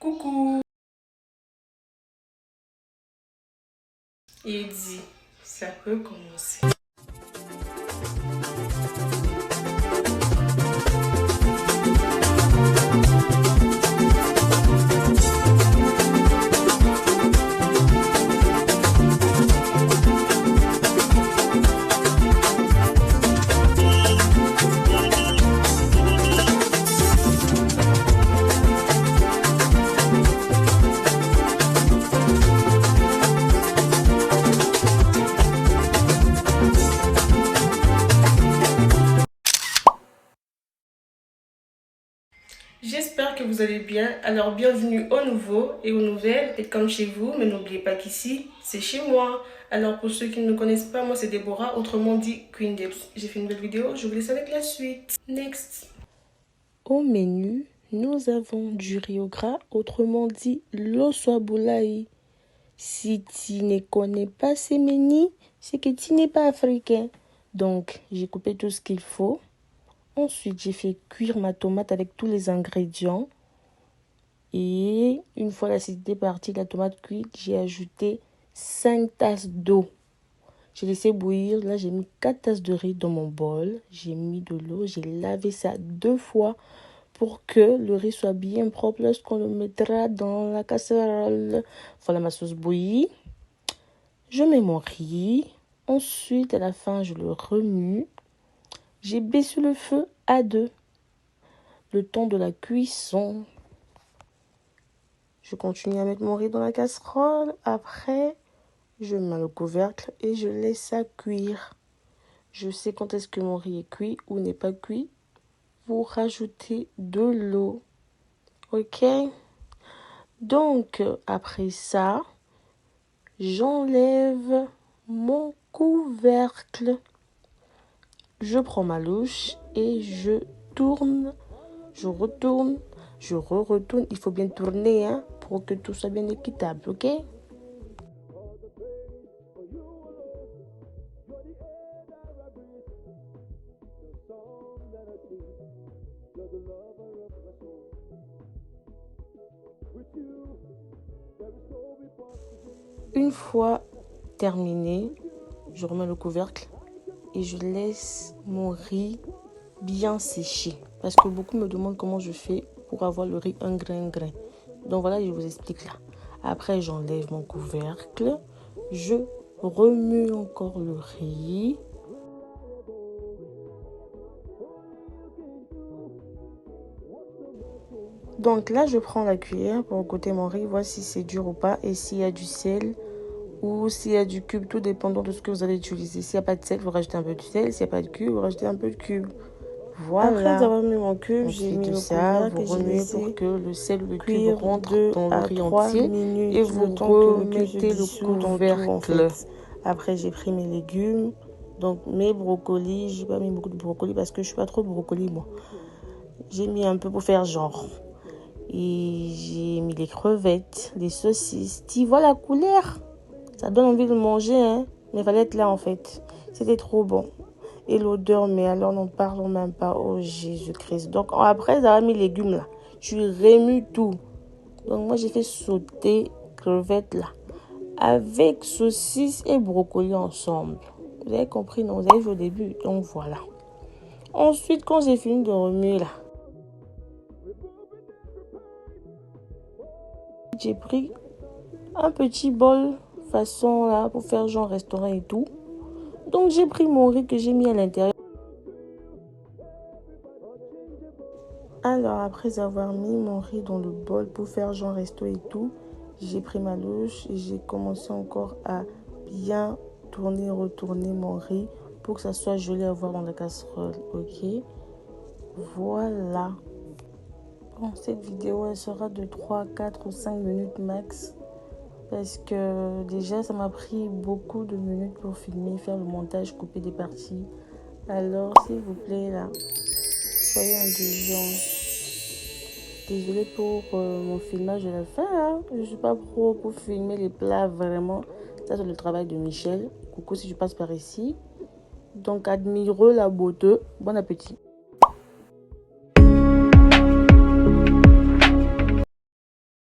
Coucou. Il dit, ça peut commencer. J'espère que vous allez bien. Alors bienvenue aux nouveaux et aux nouvelles. Et comme chez vous, mais n'oubliez pas qu'ici, c'est chez moi. Alors pour ceux qui ne me connaissent pas, moi c'est Déborah, autrement dit Queen Debs. J'ai fait une nouvelle vidéo, je vous laisse avec la suite. Next. Au menu, nous avons du riz au gras, autrement dit l'oswabulaï. Si tu ne connais pas ces menus, c'est que tu n'es pas africain. Donc j'ai coupé tout ce qu'il faut. Ensuite, j'ai fait cuire ma tomate avec tous les ingrédients. Et une fois l'acidité partie, la tomate cuite, j'ai ajouté 5 tasses d'eau. J'ai laissé bouillir. Là, j'ai mis 4 tasses de riz dans mon bol. J'ai mis de l'eau. J'ai lavé ça 2 fois pour que le riz soit bien propre lorsqu'on le mettra dans la casserole. Voilà ma sauce bouillie. Je mets mon riz. Ensuite, à la fin, je le remue. J'ai baissé le feu à 2. Le temps de la cuisson. Je continue à mettre mon riz dans la casserole. Après, je mets le couvercle et je laisse ça cuire. Je sais quand est-ce que mon riz est cuit ou n'est pas cuit. Vous rajoutez de l'eau. Ok? Donc, après ça, j'enlève mon couvercle. Je prends ma louche et je tourne. Je retourne. Je retourne. Il faut bien tourner hein, pour que tout soit bien équitable. Ok? Une fois terminé, je remets le couvercle et je laisse mon riz bien sécher. Parce que beaucoup me demandent comment je fais pour avoir le riz un grain. Donc voilà, je vous explique là. Après, j'enlève mon couvercle. Je remue encore le riz. Donc là, je prends la cuillère pour goûter mon riz, voir si c'est dur ou pas et s'il y a du sel ou s'il y a du cube, tout dépendant de ce que vous allez utiliser. S'il n'y a pas de sel, vous rajoutez un peu de sel. S'il n'y a pas de cube, vous rajoutez un peu de cube. Voilà. Après avoir mis mon cube, j'ai mis le couvercle et j'ai laissé pour que le sel ou le cube rentre dans le riz entier minutes, et vous remettez le couvercle. En fait. Après, j'ai pris mes légumes, donc mes brocolis. J'ai pas mis beaucoup de brocolis parce que je suis pas trop brocoli moi. J'ai mis un peu pour faire genre. Et j'ai mis les crevettes, les saucisses. Tu vois la couleur? Ça donne envie de manger, hein. Mais il fallait être là en fait. C'était trop bon. Et l'odeur, mais alors n'en parlons même pas. Oh Jésus-Christ. Donc après avoir mis les légumes là, je remue tout. Donc moi j'ai fait sauter crevettes là avec saucisses et brocolis ensemble. Vous avez compris, non? Vous avez vu au début. Donc voilà. Ensuite, quand j'ai fini de remuer là, j'ai pris un petit bol façon là pour faire genre restaurant et tout. Donc j'ai pris mon riz que j'ai mis à l'intérieur. Alors après avoir mis mon riz dans le bol pour faire genre resto et tout, j'ai pris ma louche et j'ai commencé encore à bien tourner, retourner mon riz pour que ça soit joli à voir dans la casserole. Ok, voilà. Bon, cette vidéo elle sera de 3, 4 ou 5 minutes max. Parce que déjà, ça m'a pris beaucoup de minutes pour filmer, faire le montage, couper des parties. Alors, s'il vous plaît, là, soyez indulgents. Désolée pour mon filmage de la fin. Hein. Je ne suis pas pro pour filmer les plats, vraiment. Ça, c'est le travail de Michel. Coucou si je passe par ici. Donc, admirez la beauté. Bon appétit.